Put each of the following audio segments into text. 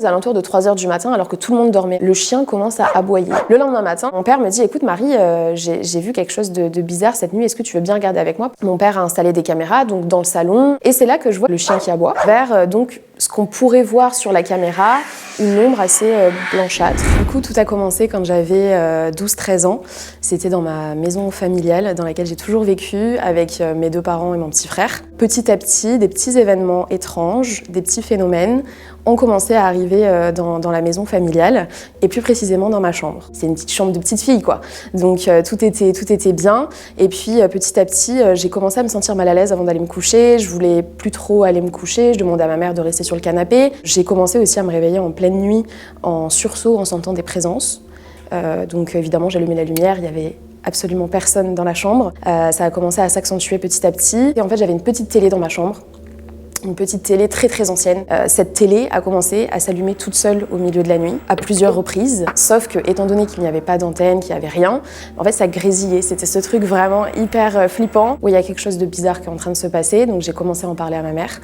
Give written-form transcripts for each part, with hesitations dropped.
Aux alentours de 3h du matin, alors que tout le monde dormait, le chien commence à aboyer. Le lendemain matin, mon père me dit « Écoute Marie, j'ai vu quelque chose de bizarre cette nuit, est-ce que tu veux bien regarder avec moi ?» Mon père a installé des caméras donc dans le salon et c'est là que je vois le chien qui aboie vers donc ce qu'on pourrait voir sur la caméra, une ombre assez blanchâtre. Du coup, tout a commencé quand j'avais 12-13 ans. C'était dans ma maison familiale dans laquelle j'ai toujours vécu avec mes 2 parents et mon petit frère. Petit à petit, des petits événements étranges, des petits phénomènes ont commencé à arriver dans la maison familiale et plus précisément dans ma chambre. C'est une petite chambre de petite fille quoi. Donc tout était bien et puis petit à petit j'ai commencé à me sentir mal à l'aise avant d'aller me coucher. Je voulais plus trop aller me coucher, je demandais à ma mère de rester sur le canapé. J'ai commencé aussi à me réveiller en pleine nuit en sursaut en sentant des présences. Donc évidemment j'allumais la lumière, il y avait absolument personne dans la chambre. Ça a commencé à s'accentuer petit à petit et en fait j'avais une petite télé dans ma chambre. Une petite télé très ancienne. Cette télé a commencé à s'allumer toute seule au milieu de la nuit, à plusieurs reprises. Sauf que, étant donné qu'il n'y avait pas d'antenne, qu'il n'y avait rien, en fait ça grésillait. C'était ce truc vraiment hyper flippant, où il y a quelque chose de bizarre qui est en train de se passer. Donc j'ai commencé à en parler à ma mère,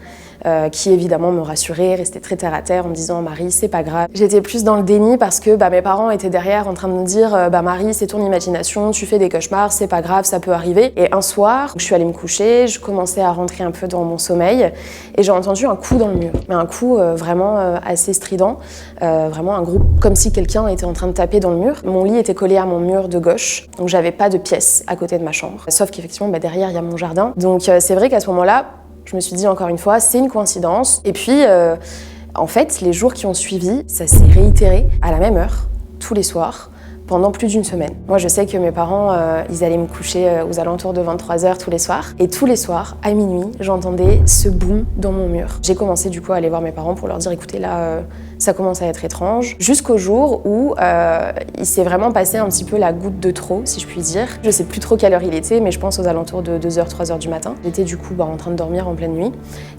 qui évidemment me rassurait, restait très terre à terre en me disant « Marie, c'est pas grave ». J'étais plus dans le déni parce que mes parents étaient derrière en train de me dire « Marie, c'est ton imagination, tu fais des cauchemars, c'est pas grave, ça peut arriver ». Et un soir, je suis allée me coucher, je commençais à rentrer un peu dans mon sommeil. Et j'ai entendu un coup dans le mur, mais un coup vraiment assez strident, vraiment un groupe comme si quelqu'un était en train de taper dans le mur. Mon lit était collé à mon mur de gauche, donc j'avais pas de pièce à côté de ma chambre. Sauf qu'effectivement, derrière, il y a mon jardin. Donc c'est vrai qu'à ce moment-là, je me suis dit encore une fois, c'est une coïncidence. Et puis, en fait, les jours qui ont suivi, ça s'est réitéré à la même heure, tous les soirs, pendant plus d'1 semaine. Moi, je sais que mes parents, ils allaient me coucher aux alentours de 23h tous les soirs. Et tous les soirs, à minuit, j'entendais ce boom dans mon mur. J'ai commencé du coup à aller voir mes parents pour leur dire « Écoutez, là, ça commence à être étrange ». Jusqu'au jour où il s'est vraiment passé un petit peu la goutte de trop, si je puis dire. Je sais plus trop quelle heure il était, mais je pense aux alentours de 2h, 3h du matin. J'étais du coup en train de dormir en pleine nuit.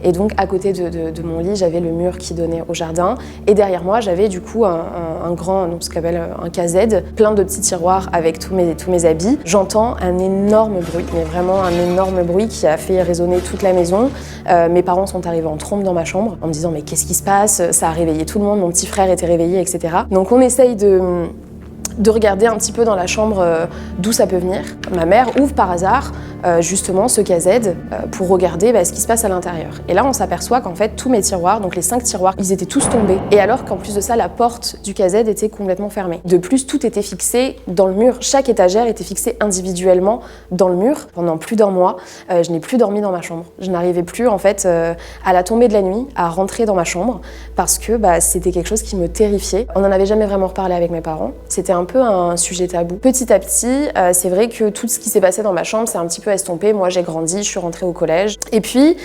Et donc, à côté de mon lit, j'avais le mur qui donnait au jardin. Et derrière moi, j'avais du coup un grand, ce qu'on appelle un KZ, plein de petits tiroirs avec tous mes habits. J'entends un énorme bruit, mais vraiment un énorme bruit qui a fait résonner toute la maison. Mes parents sont arrivés en trombe dans ma chambre en me disant « Mais qu'est-ce qui se passe ?» Ça a réveillé tout le monde, mon petit frère était réveillé, etc. Donc on essaye de regarder un petit peu dans la chambre d'où ça peut venir. Ma mère ouvre par hasard justement ce KZ pour regarder ce qui se passe à l'intérieur. Et là, on s'aperçoit qu'en fait, tous mes tiroirs, donc les 5 tiroirs, ils étaient tous tombés. Et alors qu'en plus de ça, la porte du KZ était complètement fermée. De plus, tout était fixé dans le mur. Chaque étagère était fixée individuellement dans le mur. Pendant plus d'1 mois, je n'ai plus dormi dans ma chambre. Je n'arrivais plus, en fait, à la tombée de la nuit, à rentrer dans ma chambre parce que c'était quelque chose qui me terrifiait. On n'en avait jamais vraiment reparlé avec mes parents. C'était un peu un sujet tabou. Petit à petit, c'est vrai que tout ce qui s'est passé dans ma chambre, c'est un petit peu estompé. Moi, j'ai grandi, je suis rentrée au collège. Et puis,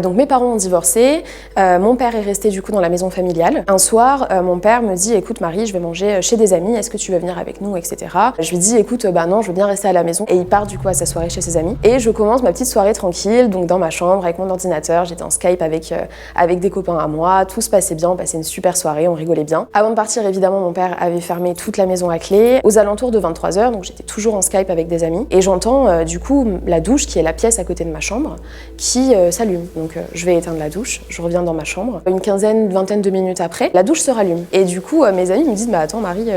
donc mes parents ont divorcé. Mon père est resté du coup dans la maison familiale. Un soir, mon père me dit « Écoute Marie, je vais manger chez des amis, est-ce que tu veux venir avec nous, etc. » Je lui dis « Écoute, non, je veux bien rester à la maison. » Et il part du coup à sa soirée chez ses amis. Et je commence ma petite soirée tranquille, donc dans ma chambre, avec mon ordinateur. J'étais en Skype avec des copains à moi. Tout se passait bien, on passait une super soirée, on rigolait bien. Avant de partir, évidemment, mon père avait fermé toute la maison à clé. Aux alentours de 23h, donc j'étais toujours en Skype avec des amis. Et j'entends du coup la douche, qui est la pièce à côté de ma chambre, qui s'allume. Donc je vais éteindre la douche, je reviens dans ma chambre. Une vingtaine de minutes après, la douche se rallume. Et du coup, mes amis me disent « Attends Marie,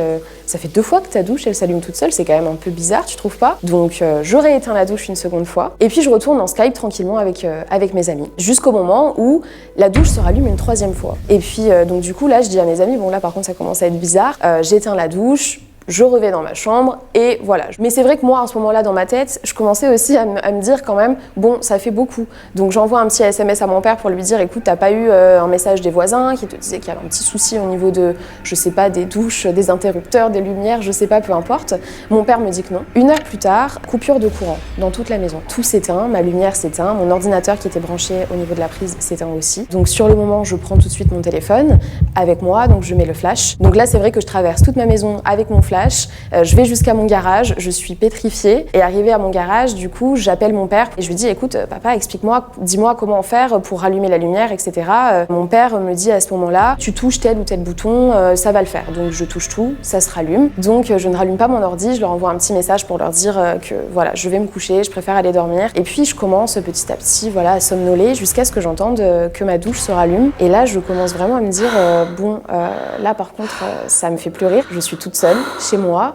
ça fait 2 fois que ta douche, elle s'allume toute seule, c'est quand même un peu bizarre, tu trouves pas ?» Donc je rééteins la douche une seconde fois. Et puis je retourne en Skype tranquillement avec mes amis. Jusqu'au moment où la douche se rallume une 3e fois. Et puis donc du coup là, je dis à mes amis « Bon là par contre ça commence à être bizarre. » J'éteins la douche. Je reviens dans ma chambre et voilà. Mais c'est vrai que moi, à ce moment-là, dans ma tête, je commençais aussi à me dire quand même, bon, ça fait beaucoup. Donc j'envoie un petit SMS à mon père pour lui dire, écoute, t'as pas eu un message des voisins qui te disait qu'il y avait un petit souci au niveau de, je sais pas, des douches, des interrupteurs, des lumières, je sais pas, peu importe. Mon père me dit que non. 1 heure plus tard, coupure de courant dans toute la maison. Tout s'éteint, ma lumière s'éteint, mon ordinateur qui était branché au niveau de la prise s'éteint aussi. Donc sur le moment, je prends tout de suite mon téléphone avec moi, donc je mets le flash. Donc là, c'est vrai que je traverse toute ma maison avec mon flash flash. Je vais jusqu'à mon garage, je suis pétrifiée. Et arrivée à mon garage, du coup, j'appelle mon père et je lui dis, écoute, papa, explique-moi, dis-moi comment faire pour rallumer la lumière, etc. Mon père me dit à ce moment-là, tu touches tel ou tel bouton, ça va le faire. Donc je touche tout, ça se rallume. Donc je ne rallume pas mon ordi, je leur envoie un petit message pour leur dire que voilà, je vais me coucher, je préfère aller dormir. Et puis je commence petit à petit voilà, à somnoler jusqu'à ce que j'entende que ma douche se rallume. Et là, je commence vraiment à me dire, là par contre, ça me fait plus rire. Je suis toute seule, chez moi,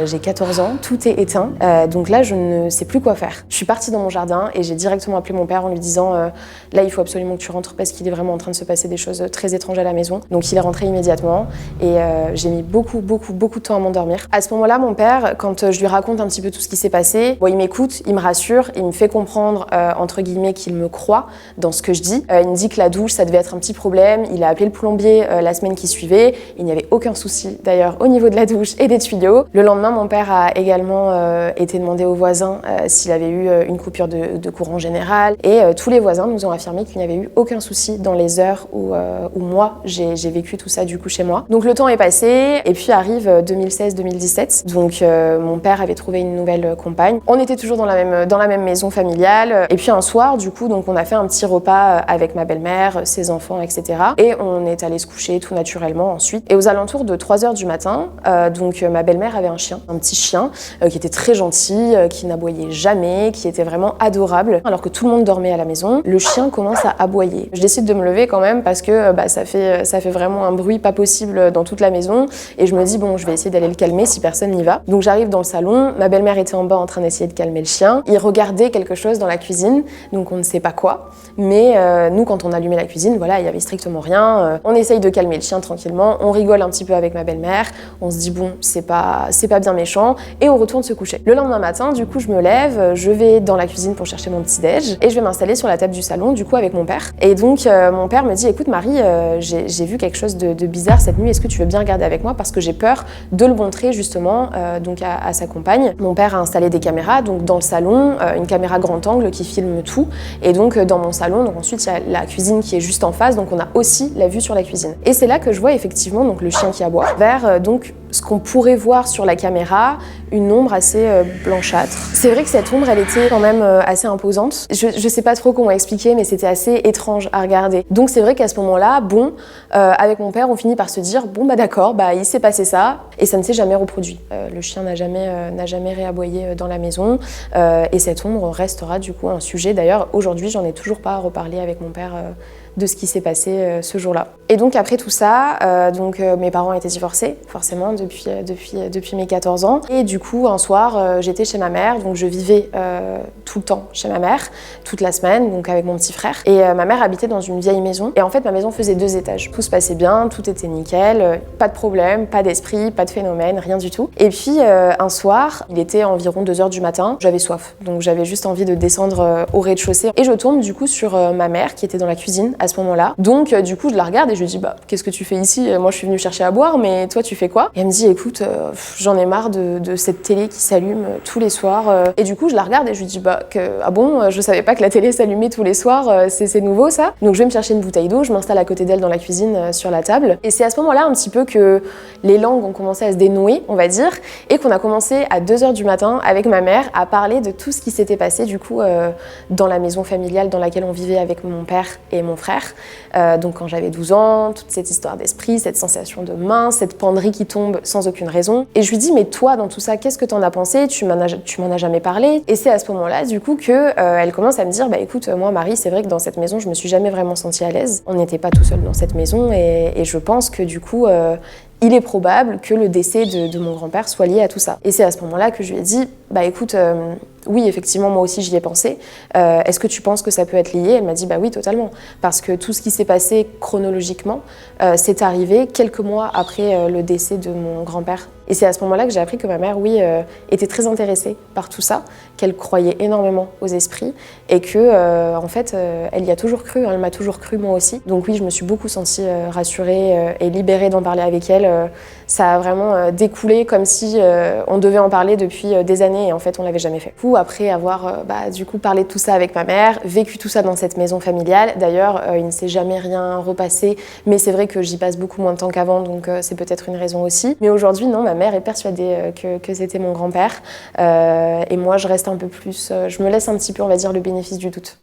j'ai 14 ans, tout est éteint. Donc là, je ne sais plus quoi faire. Je suis partie dans mon jardin et j'ai directement appelé mon père en lui disant, là, il faut absolument que tu rentres parce qu'il est vraiment en train de se passer des choses très étranges à la maison. Donc il est rentré immédiatement et j'ai mis beaucoup de temps à m'endormir. À ce moment-là, mon père, quand je lui raconte un petit peu tout ce qui s'est passé, il m'écoute, il me rassure, il me fait comprendre, entre guillemets, qu'il me croit dans ce que je dis. Il me dit que la douche, ça devait être un petit problème. Il a appelé le plombier la semaine qui suivait. Il n'y avait aucun souci, d'ailleurs, au niveau de la douche et des tuyaux. Le lendemain, mon père a également été demandé aux voisins s'il avait eu une coupure de courant général. Et tous les voisins nous ont affirmé qu'il n'y avait eu aucun souci dans les heures où moi, j'ai vécu tout ça du coup chez moi. Donc le temps est passé et puis arrive 2016-2017. Donc mon père avait trouvé une nouvelle compagne. On était toujours dans la même maison familiale. Et puis un soir, du coup, donc on a fait un petit repas avec ma belle-mère, ses enfants, etc. Et on est allé se coucher tout naturellement ensuite. Et aux alentours de 3h du matin, donc ma belle-mère avait un chien, un petit chien qui était très gentil, qui n'aboyait jamais, qui était vraiment adorable. Alors que tout le monde dormait à la maison, le chien commence à aboyer. Je décide de me lever quand même parce que ça fait vraiment un bruit pas possible dans toute la maison. Et je me dis, bon, je vais essayer d'aller le calmer si personne n'y va. Donc j'arrive dans le salon, ma belle-mère était en bas en train d'essayer de calmer le chien. Il regardait quelque chose dans la cuisine, donc on ne sait pas quoi. Mais nous, quand on allumait la cuisine, voilà, il y avait strictement rien. On essaye de calmer le chien tranquillement, on rigole un petit peu avec ma belle-mère, on se dit bon, c'est pas bien méchant, et on retourne se coucher. Le lendemain matin, du coup, je me lève, je vais dans la cuisine pour chercher mon petit-déj, et je vais m'installer sur la table du salon, du coup, avec mon père. Et donc, mon père me dit, écoute Marie, j'ai vu quelque chose de bizarre cette nuit, est-ce que tu veux bien regarder avec moi parce que j'ai peur de le montrer justement donc à sa compagne. Mon père a installé des caméras, donc dans le salon, une caméra grand angle qui filme tout, et donc dans mon salon, donc ensuite il y a la cuisine qui est juste en face, donc on a aussi la vue sur la cuisine. Et c'est là que je vois effectivement donc le chien qui aboie vers donc ce qu'on pourrait voir sur la caméra, une ombre assez blanchâtre. C'est vrai que cette ombre, elle était quand même assez imposante. Je sais pas trop comment expliquer, mais c'était assez étrange à regarder. Donc c'est vrai qu'à ce moment-là, bon, avec mon père, on finit par se dire, bon bah d'accord, bah il s'est passé ça, et ça ne s'est jamais reproduit. Le chien n'a jamais réaboyé dans la maison, et cette ombre restera du coup un sujet. D'ailleurs, aujourd'hui, j'en ai toujours pas reparlé avec mon père de ce qui s'est passé ce jour-là. Et donc après tout ça, mes parents étaient divorcés, forcément, depuis mes 14 ans. Et du coup, un soir, j'étais chez ma mère, donc je vivais tout le temps chez ma mère, toute la semaine, donc avec mon petit frère. Et ma mère habitait dans une vieille maison. Et en fait, ma maison faisait 2 étages. Tout se passait bien, tout était nickel, pas de problème, pas d'esprit, pas de phénomène, rien du tout. Et puis, un soir, il était environ 2h du matin, j'avais soif. Donc j'avais juste envie de descendre au rez-de-chaussée. Et je tombe du coup sur ma mère qui était dans la cuisine à ce moment-là. Donc du coup, je la regarde et je lui dis, bah, qu'est-ce que tu fais ici? Moi, je suis venue chercher à boire, mais toi, tu fais quoi? Et elle me dit, écoute, j'en ai marre de cette télé qui s'allume tous les soirs. Et du coup, je la regarde et je lui dis, bah, ah bon, je savais pas que la télé s'allumait tous les soirs, c'est nouveau ça. Donc je vais me chercher une bouteille d'eau, je m'installe à côté d'elle dans la cuisine sur la table. Et c'est à ce moment-là un petit peu que les langues ont commencé à se dénouer, on va dire, et qu'on a commencé à 2h du matin avec ma mère à parler de tout ce qui s'était passé du coup dans la maison familiale dans laquelle on vivait avec mon père et mon frère. Donc quand j'avais 12 ans, toute cette histoire d'esprit, cette sensation de main, cette penderie qui tombe sans aucune raison. Et je lui dis, mais toi dans tout ça, qu'est-ce que t'en as pensé? Tu m'en as jamais parlé. Et c'est à ce moment-là du coup que elle commence à me dire, bah écoute, moi Marie, c'est vrai que dans cette maison, je me suis jamais vraiment sentie à l'aise. On n'était pas tout seul dans cette maison et je pense que du coup il est probable que le décès de mon grand-père soit lié à tout ça. Et c'est à ce moment-là que je lui ai dit, bah écoute, oui, effectivement, moi aussi j'y ai pensé. Est-ce que tu penses que ça peut être lié? Elle m'a dit, bah oui, totalement. Parce que tout ce qui s'est passé chronologiquement, c'est arrivé quelques mois après le décès de mon grand-père. Et c'est à ce moment-là que j'ai appris que ma mère, oui, était très intéressée par tout ça, qu'elle croyait énormément aux esprits et que, en fait, elle y a toujours cru, elle m'a toujours cru moi aussi. Donc oui, je me suis beaucoup sentie rassurée et libérée d'en parler avec elle. Ça a vraiment découlé comme si on devait en parler depuis des années et en fait, on l'avait jamais fait. Du coup, coup, après avoir du coup parlé de tout ça avec ma mère, vécu tout ça dans cette maison familiale, d'ailleurs, il ne s'est jamais rien repassé, mais c'est vrai que j'y passe beaucoup moins de temps qu'avant, donc c'est peut-être une raison aussi. Mais aujourd'hui, non, ma mère est persuadée que c'était mon grand-père, et moi, je reste un peu plus, je me laisse un petit peu, on va dire, le bénéfice du doute.